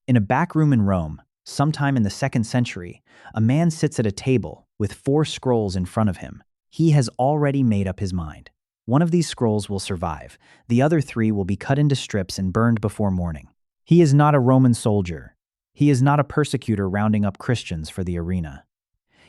In a back room in Rome, sometime in the 2nd century, a man sits at a table with 4 scrolls in front of him. He has already made up his mind. One of these scrolls will survive. The other 3 will be cut into strips and burned before morning. He is not a Roman soldier. He is not a persecutor rounding up Christians for the arena.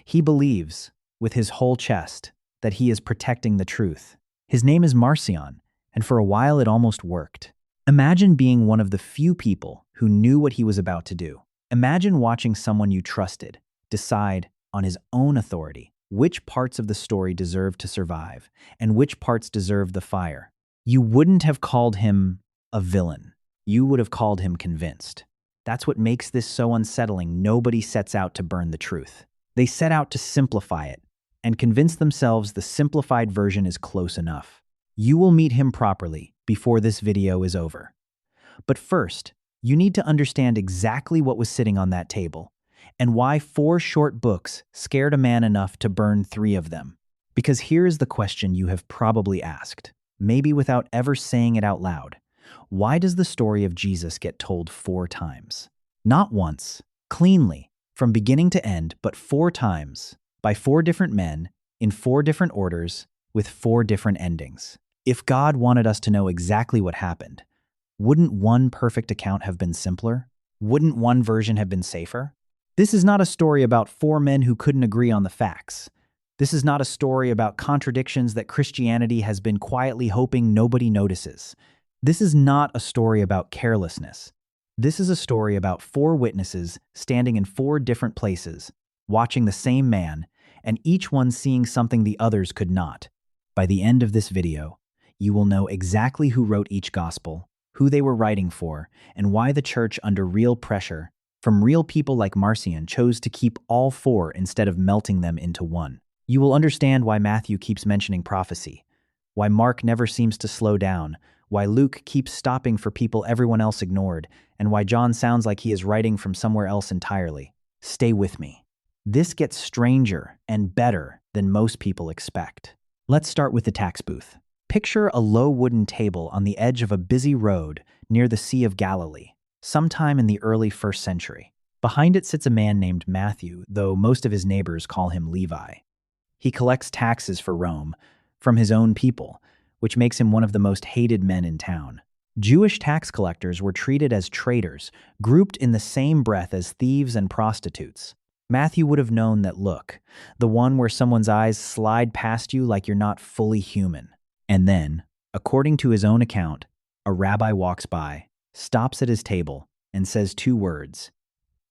He believes, with his whole chest, that he is protecting the truth. His name is Marcion, and for a while it almost worked. Imagine being one of the few people who knew what he was about to do. Imagine watching someone you trusted decide, on his own authority, which parts of the story deserved to survive and which parts deserved the fire. You wouldn't have called him a villain. You would have called him convinced. That's what makes this so unsettling. Nobody sets out to burn the truth. They set out to simplify it and convince themselves the simplified version is close enough. You will meet him properly before this video is over. But first, you need to understand exactly what was sitting on that table and why 4 short books scared a man enough to burn 3 of them. Because here is the question you have probably asked, maybe without ever saying it out loud. Why does the story of Jesus get told 4 times? Not once, cleanly, from beginning to end, but 4 times, by 4 different men, in 4 different orders, with 4 different endings. If God wanted us to know exactly what happened, wouldn't one perfect account have been simpler? Wouldn't one version have been safer? This is not a story about 4 men who couldn't agree on the facts. This is not a story about contradictions that Christianity has been quietly hoping nobody notices. This is not a story about carelessness. This is a story about 4 witnesses standing in 4 different places, watching the same man, and each one seeing something the others could not. By the end of this video, you will know exactly who wrote each gospel, who they were writing for, and why the church, under real pressure from real people like Marcion, chose to keep all 4 instead of melting them into one. You will understand why Matthew keeps mentioning prophecy, why Mark never seems to slow down, why Luke keeps stopping for people everyone else ignored, and why John sounds like he is writing from somewhere else entirely. Stay with me. This gets stranger and better than most people expect. Let's start with the tax booth. Picture a low wooden table on the edge of a busy road near the Sea of Galilee, sometime in the early 1st century. Behind it sits a man named Matthew, though most of his neighbors call him Levi. He collects taxes for Rome from his own people, which makes him one of the most hated men in town. Jewish tax collectors were treated as traitors, grouped in the same breath as thieves and prostitutes. Matthew would have known that look, the one where someone's eyes slide past you like you're not fully human. And then, according to his own account, a rabbi walks by, stops at his table, and says 2 words,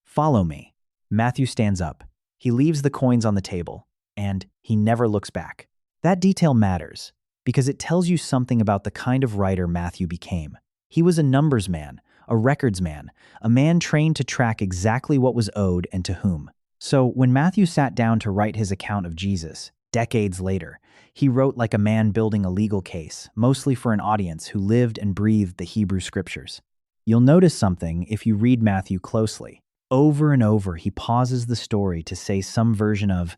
"Follow me." Matthew stands up. He leaves the coins on the table, and he never looks back. That detail matters, because it tells you something about the kind of writer Matthew became. He was a numbers man, a records man, a man trained to track exactly what was owed and to whom. So when Matthew sat down to write his account of Jesus, decades later, he wrote like a man building a legal case, mostly for an audience who lived and breathed the Hebrew scriptures. You'll notice something if you read Matthew closely. Over and over, he pauses the story to say some version of,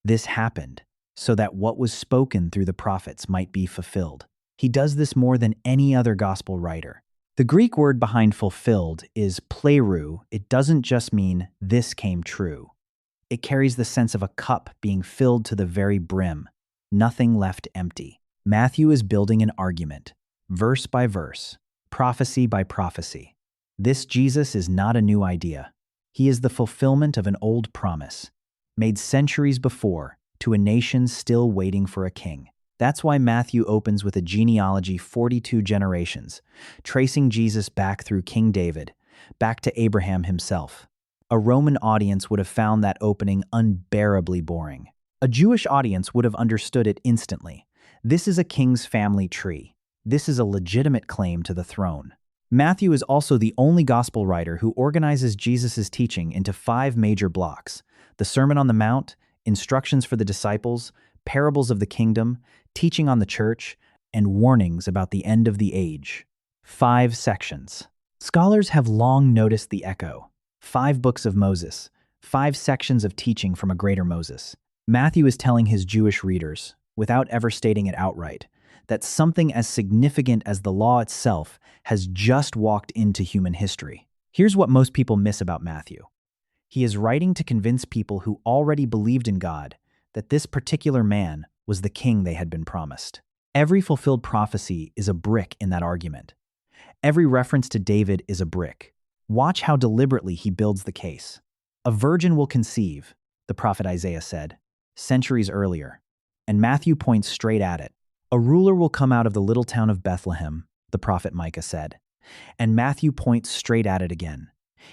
"This happened," so that what was spoken through the prophets might be fulfilled. He does this more than any other gospel writer. The Greek word behind fulfilled is plerou. It doesn't just mean this came true. It carries the sense of a cup being filled to the very brim, nothing left empty. Matthew is building an argument, verse by verse, prophecy by prophecy. This Jesus is not a new idea. He is the fulfillment of an old promise, made centuries before, to a nation still waiting for a king. That's why Matthew opens with a genealogy 42 generations, tracing Jesus back through King David, back to Abraham himself. A Roman audience would have found that opening unbearably boring. A Jewish audience would have understood it instantly. This is a king's family tree. This is a legitimate claim to the throne. Matthew is also the only gospel writer who organizes Jesus' teaching into 5 major blocks: the Sermon on the Mount, instructions for the disciples, parables of the kingdom, teaching on the church, and warnings about the end of the age. 5 sections. Scholars have long noticed the echo. 5 books of Moses, 5 sections of teaching from a greater Moses. Matthew is telling his Jewish readers, without ever stating it outright, that something as significant as the law itself has just walked into human history. Here's what most people miss about Matthew. He is writing to convince people who already believed in God that this particular man was the king they had been promised. Every fulfilled prophecy is a brick in that argument. Every reference to David is a brick. Watch how deliberately he builds the case. A virgin will conceive, the prophet Isaiah said, centuries earlier, and Matthew points straight at it. A ruler will come out of the little town of Bethlehem, the prophet Micah said, and Matthew points straight at it again.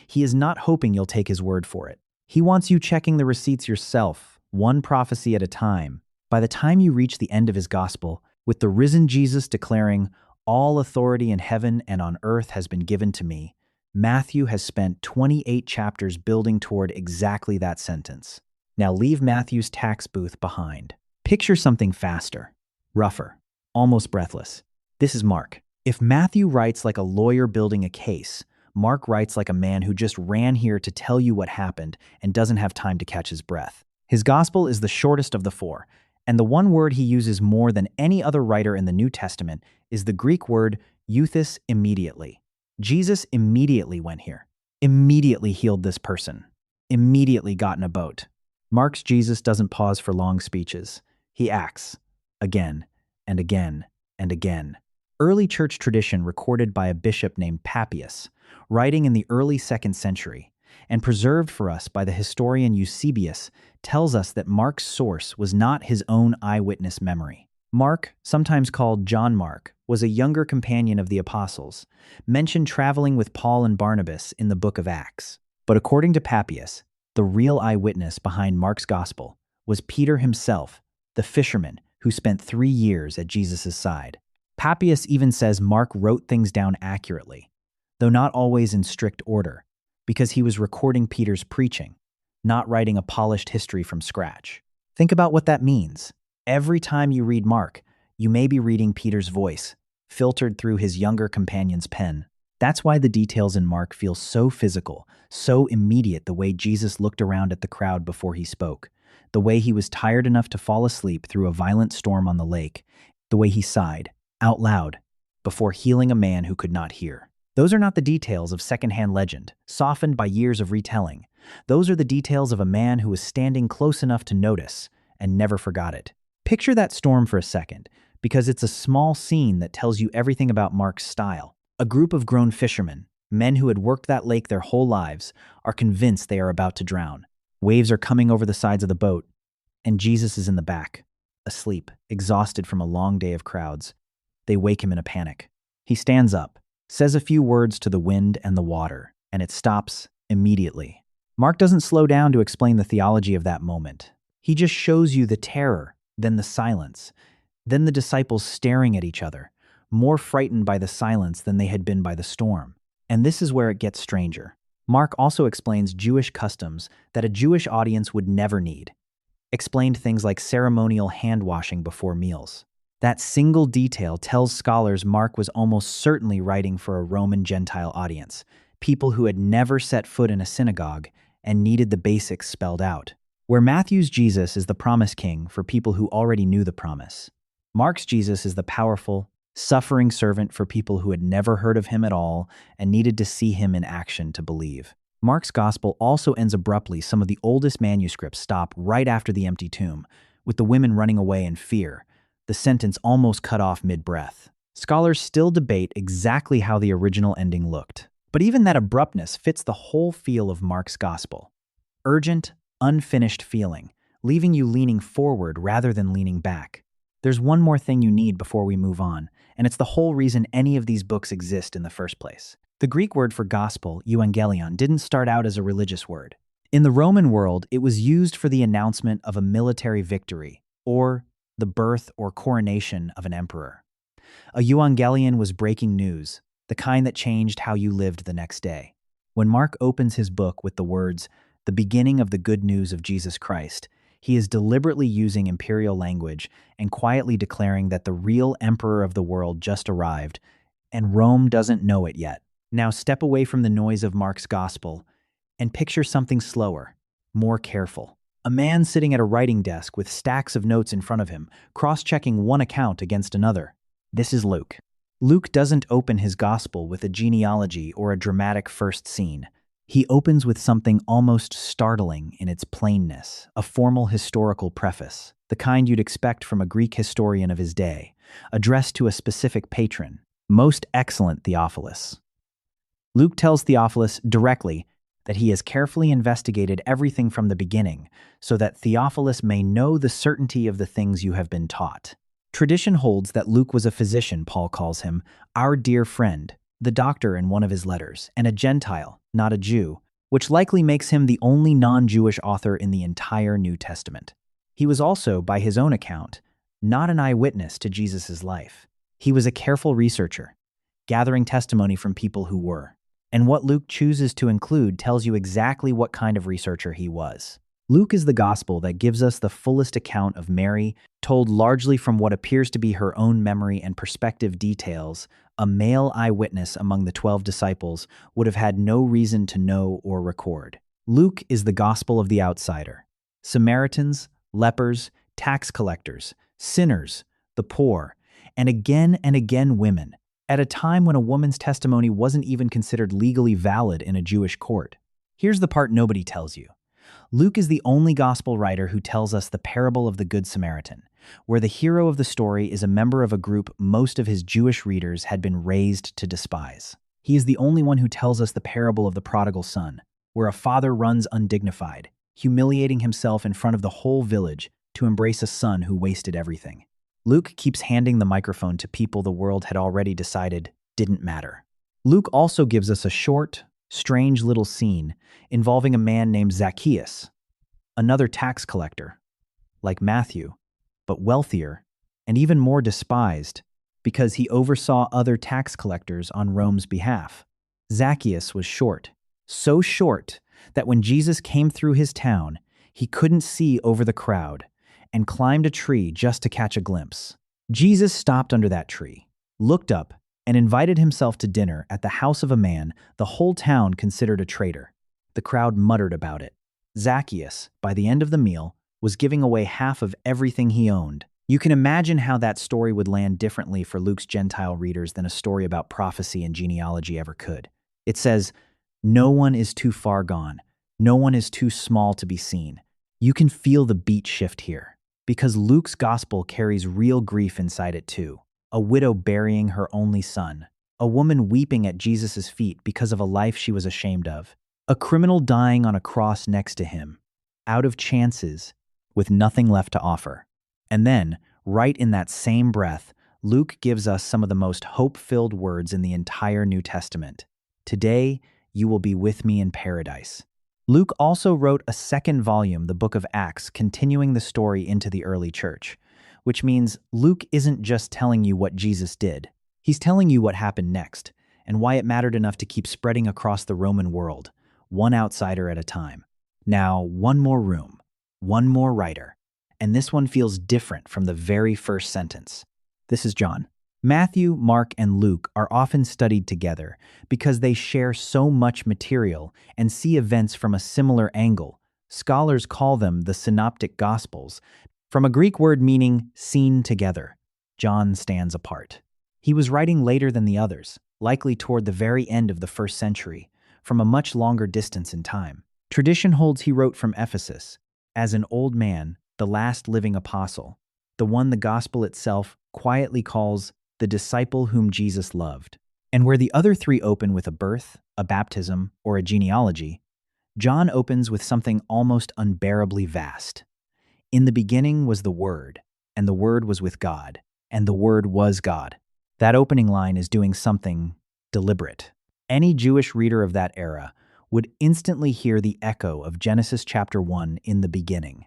He is not hoping you'll take his word for it. He wants you checking the receipts yourself, one prophecy at a time. By the time you reach the end of his gospel, with the risen Jesus declaring, "All authority in heaven and on earth has been given to me," Matthew has spent 28 chapters building toward exactly that sentence. Now leave Matthew's tax booth behind. Picture something faster, rougher, almost breathless. This is Mark. If Matthew writes like a lawyer building a case, Mark writes like a man who just ran here to tell you what happened and doesn't have time to catch his breath. His gospel is the shortest of the four, and the one word he uses more than any other writer in the New Testament is the Greek word euthys, immediately. Jesus immediately went here, immediately healed this person, immediately got in a boat. Mark's Jesus doesn't pause for long speeches. He acts, again and again and again. Early church tradition recorded by a bishop named Papias, writing in the early 2nd century, and preserved for us by the historian Eusebius, tells us that Mark's source was not his own eyewitness memory. Mark, sometimes called John Mark, was a younger companion of the apostles, mentioned traveling with Paul and Barnabas in the book of Acts. But according to Papias, the real eyewitness behind Mark's gospel was Peter himself, the fisherman who spent 3 years at Jesus' side. Papias even says Mark wrote things down accurately, though not always in strict order, because he was recording Peter's preaching, not writing a polished history from scratch. Think about what that means. Every time you read Mark, you may be reading Peter's voice, filtered through his younger companion's pen. That's why the details in Mark feel so physical, so immediate, the way Jesus looked around at the crowd before he spoke, the way he was tired enough to fall asleep through a violent storm on the lake, the way he sighed, out loud, before healing a man who could not hear. Those are not the details of secondhand legend, softened by years of retelling. Those are the details of a man who was standing close enough to notice and never forgot it. Picture that storm for a second, because it's a small scene that tells you everything about Mark's style. A group of grown fishermen, men who had worked that lake their whole lives, are convinced they are about to drown. Waves are coming over the sides of the boat, and Jesus is in the back, asleep, exhausted from a long day of crowds. They wake him in a panic. He stands up, says a few words to the wind and the water, and it stops immediately. Mark doesn't slow down to explain the theology of that moment. He just shows you the terror, then the silence, then the disciples staring at each other, more frightened by the silence than they had been by the storm. And this is where it gets stranger. Mark also explains Jewish customs that a Jewish audience would never need. Explained things like ceremonial hand-washing before meals. That single detail tells scholars Mark was almost certainly writing for a Roman Gentile audience, people who had never set foot in a synagogue and needed the basics spelled out. Where Matthew's Jesus is the promise king for people who already knew the promise, Mark's Jesus is the powerful, suffering servant for people who had never heard of him at all and needed to see him in action to believe. Mark's gospel also ends abruptly. Some of the oldest manuscripts stop right after the empty tomb, with the women running away in fear, the sentence almost cut off mid-breath. Scholars still debate exactly how the original ending looked, but even that abruptness fits the whole feel of Mark's gospel. Urgent, unfinished feeling, leaving you leaning forward rather than leaning back. There's one more thing you need before we move on, and it's the whole reason any of these books exist in the first place. The Greek word for gospel, euangelion, didn't start out as a religious word. In the Roman world, it was used for the announcement of a military victory, or the birth or coronation of an emperor. A euangelion was breaking news, the kind that changed how you lived the next day. When Mark opens his book with the words, "the beginning of the good news of Jesus Christ," he is deliberately using imperial language and quietly declaring that the real emperor of the world just arrived, and Rome doesn't know it yet. Now step away from the noise of Mark's gospel and picture something slower, more careful. A man sitting at a writing desk with stacks of notes in front of him, cross-checking one account against another. This is Luke. Luke doesn't open his gospel with a genealogy or a dramatic first scene. He opens with something almost startling in its plainness, a formal historical preface, the kind you'd expect from a Greek historian of his day, addressed to a specific patron, Most Excellent Theophilus. Luke tells Theophilus directly that he has carefully investigated everything from the beginning, so that Theophilus may know the certainty of the things you have been taught. Tradition holds that Luke was a physician, Paul calls him, our dear friend, the doctor in one of his letters, and a Gentile, not a Jew, which likely makes him the only non-Jewish author in the entire New Testament. He was also, by his own account, not an eyewitness to Jesus' life. He was a careful researcher, gathering testimony from people who were. And what Luke chooses to include tells you exactly what kind of researcher he was. Luke is the gospel that gives us the fullest account of Mary, told largely from what appears to be her own memory and perspective details. A male eyewitness among the 12 disciples would have had no reason to know or record. Luke is the gospel of the outsider. Samaritans, lepers, tax collectors, sinners, the poor, and again women, at a time when a woman's testimony wasn't even considered legally valid in a Jewish court. Here's the part nobody tells you. Luke is the only gospel writer who tells us the parable of the Good Samaritan, where the hero of the story is a member of a group most of his Jewish readers had been raised to despise. He is the only one who tells us the parable of the prodigal son, where a father runs undignified, humiliating himself in front of the whole village to embrace a son who wasted everything. Luke keeps handing the microphone to people the world had already decided didn't matter. Luke also gives us a short, strange little scene involving a man named Zacchaeus, another tax collector, like Matthew, but wealthier and even more despised because he oversaw other tax collectors on Rome's behalf. Zacchaeus was short, so short that when Jesus came through his town, he couldn't see over the crowd and climbed a tree just to catch a glimpse. Jesus stopped under that tree, looked up, and invited himself to dinner at the house of a man the whole town considered a traitor. The crowd muttered about it. Zacchaeus, by the end of the meal, was giving away half of everything he owned. You can imagine how that story would land differently for Luke's Gentile readers than a story about prophecy and genealogy ever could. It says, "No one is too far gone. No one is too small to be seen." You can feel the beat shift here, because Luke's gospel carries real grief inside it too. A widow burying her only son, a woman weeping at Jesus' feet because of a life she was ashamed of, a criminal dying on a cross next to him, out of chances, with nothing left to offer. And then, right in that same breath, Luke gives us some of the most hope-filled words in the entire New Testament. "Today, you will be with me in paradise." Luke also wrote a second volume, the book of Acts, continuing the story into the early church, which means Luke isn't just telling you what Jesus did. He's telling you what happened next and why it mattered enough to keep spreading across the Roman world, one outsider at a time. Now, one more room, one more writer, and this one feels different from the very first sentence. This is John. Matthew, Mark, and Luke are often studied together because they share so much material and see events from a similar angle. Scholars call them the Synoptic Gospels, from a Greek word meaning seen together. John stands apart. He was writing later than the others, likely toward the very end of the first century, from a much longer distance in time. Tradition holds he wrote from Ephesus, as an old man, the last living apostle, the one the gospel itself quietly calls the disciple whom Jesus loved. And where the other three open with a birth, a baptism, or a genealogy, John opens with something almost unbearably vast. In the beginning was the Word, and the Word was with God, and the Word was God. That opening line is doing something deliberate. Any Jewish reader of that era would instantly hear the echo of Genesis chapter 1 in the beginning.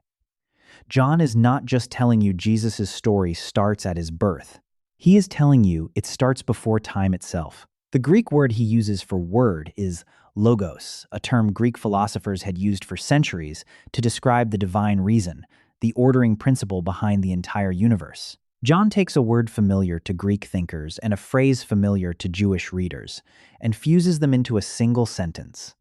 John is not just telling you Jesus' story starts at his birth. He is telling you it starts before time itself. The Greek word he uses for word is logos, a term Greek philosophers had used for centuries to describe the divine reason, the ordering principle behind the entire universe. John takes a word familiar to Greek thinkers and a phrase familiar to Jewish readers and fuses them into a single sentence.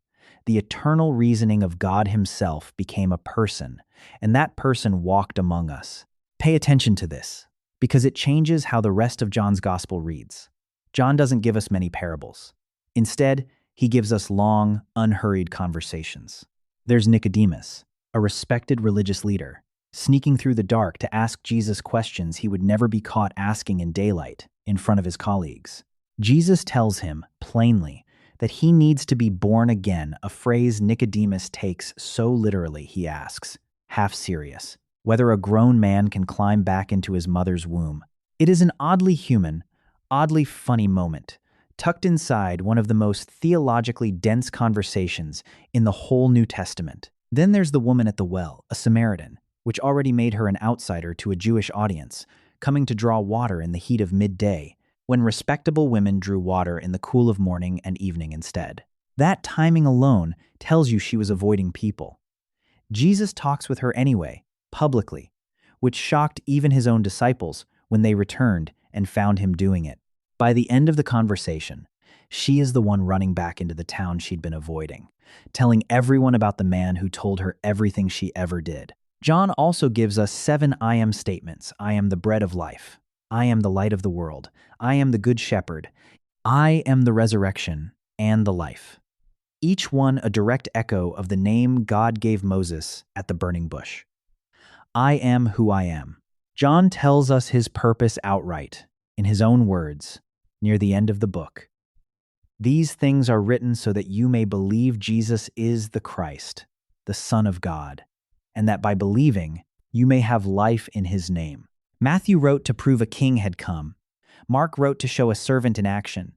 The eternal reasoning of God himself became a person, and that person walked among us. Pay attention to this, because it changes how the rest of John's gospel reads. John doesn't give us many parables. Instead, he gives us long, unhurried conversations. There's Nicodemus, a respected religious leader, sneaking through the dark to ask Jesus questions he would never be caught asking in daylight in front of his colleagues. Jesus tells him, plainly, that he needs to be born again, a phrase Nicodemus takes so literally he asks, half serious, whether a grown man can climb back into his mother's womb. It is an oddly human, oddly funny moment, tucked inside one of the most theologically dense conversations in the whole New Testament. Then there's the woman at the well, a Samaritan, which already made her an outsider to a Jewish audience, coming to draw water in the heat of midday, when respectable women drew water in the cool of morning and evening instead. That timing alone tells you she was avoiding people. Jesus talks with her anyway, publicly, which shocked even his own disciples when they returned and found him doing it. By the end of the conversation, she is the one running back into the town she'd been avoiding, telling everyone about the man who told her everything she ever did. John also gives us 7 I am statements. I am the bread of life. I am the light of the world. I am the good shepherd. I am the resurrection and the life. Each one a direct echo of the name God gave Moses at the burning bush. I am who I am. John tells us his purpose outright, in his own words, near the end of the book. These things are written so that you may believe Jesus is the Christ, the Son of God, and that by believing, you may have life in his name. Matthew wrote to prove a king had come. Mark wrote to show a servant in action.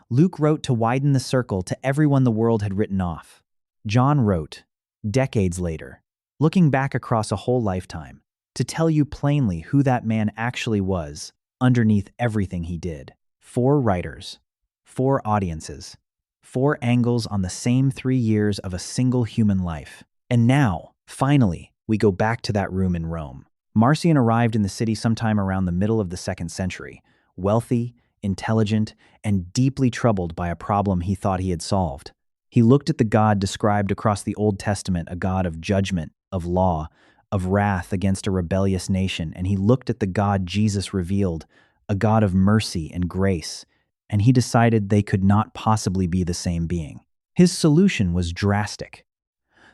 Luke wrote to widen the circle to everyone the world had written off. John wrote, decades later, looking back across a whole lifetime, to tell you plainly who that man actually was underneath everything he did. 4 writers, 4 audiences, 4 angles on the same 3 years of a single human life. And now, finally, we go back to that room in Rome. Marcion arrived in the city sometime around the middle of the 2nd century, wealthy, intelligent, and deeply troubled by a problem he thought he had solved. He looked at the God described across the Old Testament, a God of judgment, of law, of wrath against a rebellious nation, and he looked at the God Jesus revealed, a God of mercy and grace, and he decided they could not possibly be the same being. His solution was drastic.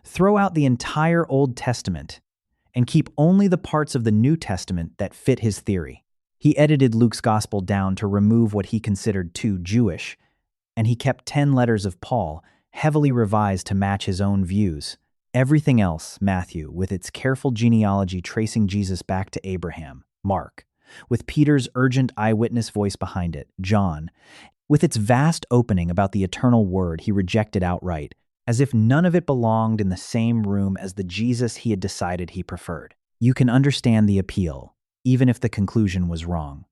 Throw out the entire Old Testament and keep only the parts of the New Testament that fit his theory. He edited Luke's gospel down to remove what he considered too Jewish, and he kept 10 letters of Paul, heavily revised to match his own views. Everything else, Matthew, with its careful genealogy tracing Jesus back to Abraham, Mark, with Peter's urgent eyewitness voice behind it, John, with its vast opening about the eternal word he rejected outright, as if none of it belonged in the same room as the Jesus he had decided he preferred. You can understand the appeal, even if the conclusion was wrong.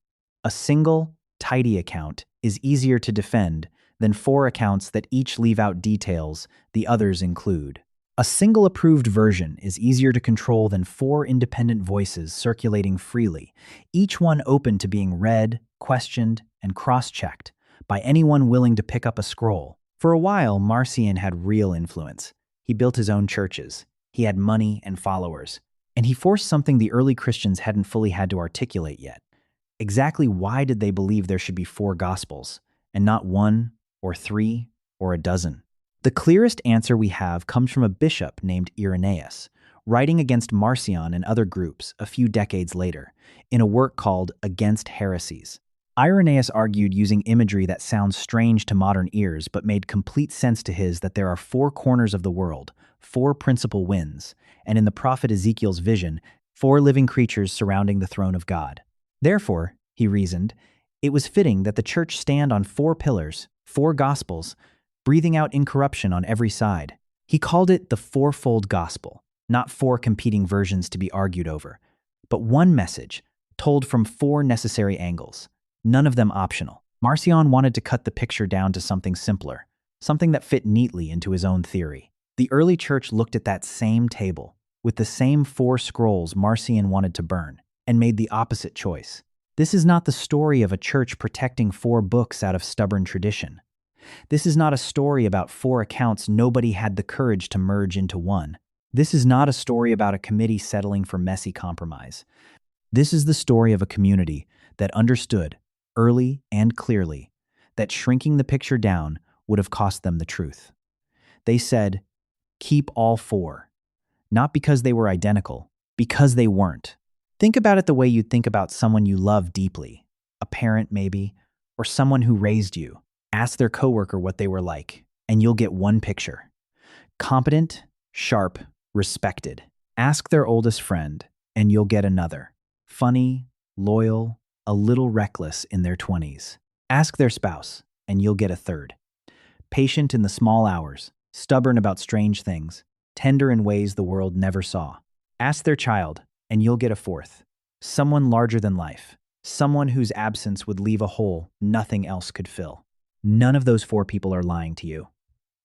A single, tidy account is easier to defend than 4 accounts that each leave out details the others include. A single approved version is easier to control than 4 independent voices circulating freely, each one open to being read, questioned, and cross-checked by anyone willing to pick up a scroll. For a while, Marcion had real influence. He built his own churches. He had money and followers. And he forced something the early Christians hadn't fully had to articulate yet. Exactly why did they believe there should be 4 gospels, and not 1 or 3 or a dozen? The clearest answer we have comes from a bishop named Irenaeus, writing against Marcion and other groups a few decades later, in a work called Against Heresies. Irenaeus argued using imagery that sounds strange to modern ears but made complete sense to his that there are 4 corners of the world, 4 principal winds, and in the prophet Ezekiel's vision, 4 living creatures surrounding the throne of God. Therefore, he reasoned, it was fitting that the church stand on 4 pillars, 4 gospels, breathing out incorruption on every side. He called it the fourfold gospel, not 4 competing versions to be argued over, but one message, told from 4 necessary angles, none of them optional. Marcion wanted to cut the picture down to something simpler, something that fit neatly into his own theory. The early church looked at that same table, with the same 4 scrolls Marcion wanted to burn, and made the opposite choice. This is not the story of a church protecting 4 books out of stubborn tradition. This is not a story about 4 accounts nobody had the courage to merge into one. This is not a story about a committee settling for messy compromise. This is the story of a community that understood, early and clearly, that shrinking the picture down would have cost them the truth. They said, "Keep all four," not because they were identical, because they weren't. Think about it the way you'd think about someone you love deeply, a parent maybe, or someone who raised you. Ask their coworker what they were like, and you'll get one picture. Competent, sharp, respected. Ask their oldest friend, and you'll get another. Funny, loyal, a little reckless in their 20s. Ask their spouse, and you'll get a third. Patient in the small hours, stubborn about strange things, tender in ways the world never saw. Ask their child, and you'll get a fourth. Someone larger than life. Someone whose absence would leave a hole nothing else could fill. None of those four people are lying to you.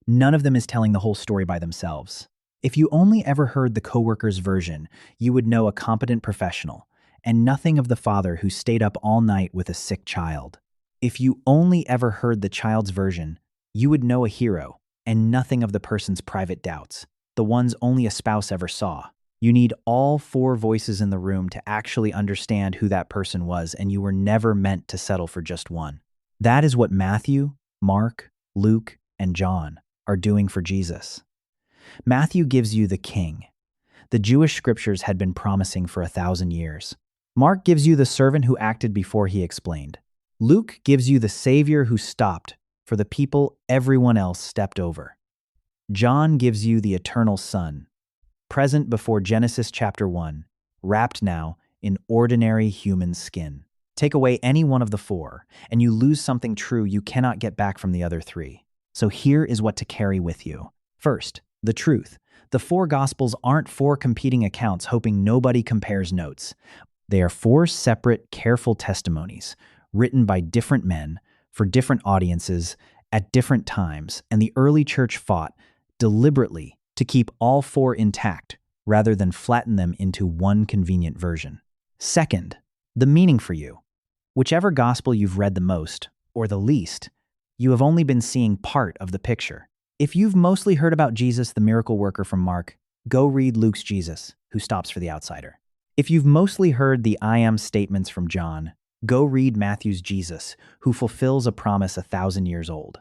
None of them is telling the whole story by themselves. If you only ever heard the coworker's version, you would know a competent professional, and nothing of the father who stayed up all night with a sick child. If you only ever heard the child's version, you would know a hero, and nothing of the person's private doubts, the ones only a spouse ever saw. You need all four voices in the room to actually understand who that person was, and you were never meant to settle for just one. That is what Matthew, Mark, Luke, and John are doing for Jesus. Matthew gives you the king. The Jewish scriptures had been promising for 1,000 years. Mark gives you the servant who acted before he explained. Luke gives you the Savior who stopped for the people everyone else stepped over. John gives you the eternal Son, present before Genesis chapter 1, wrapped now in ordinary human skin. Take away any one of the four, and you lose something true you cannot get back from the other three. So here is what to carry with you. First, the truth. The four Gospels aren't four competing accounts hoping nobody compares notes. They are four separate, careful testimonies, written by different men, for different audiences, at different times, and the early church fought deliberately to keep all four intact, rather than flatten them into one convenient version. Second, the meaning for you. Whichever gospel you've read the most, or the least, you have only been seeing part of the picture. If you've mostly heard about Jesus, the miracle worker from Mark, go read Luke's Jesus, who stops for the outsider. If you've mostly heard the I am statements from John, go read Matthew's Jesus, who fulfills a promise 1,000 years old.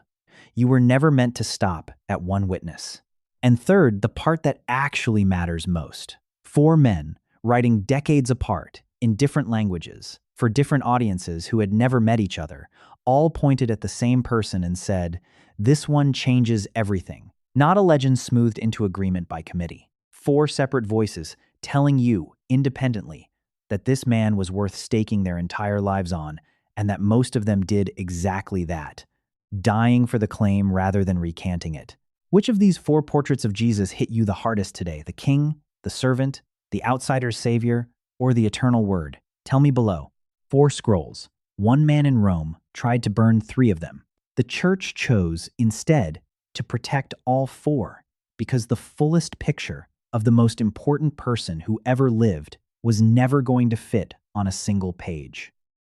You were never meant to stop at one witness. And third, the part that actually matters most. Four men, writing decades apart, in different languages, for different audiences who had never met each other, all pointed at the same person and said, "This one changes everything." Not a legend smoothed into agreement by committee. Four separate voices telling you, independently, that this man was worth staking their entire lives on, and that most of them did exactly that, dying for the claim rather than recanting it. Which of these four portraits of Jesus hit you the hardest today? The king, the servant, the outsider's savior, or the eternal word? Tell me below. 4 scrolls. One man in Rome tried to burn 3 of them. The church chose, instead, to protect all 4, because the fullest picture of the most important person who ever lived was never going to fit on a single page.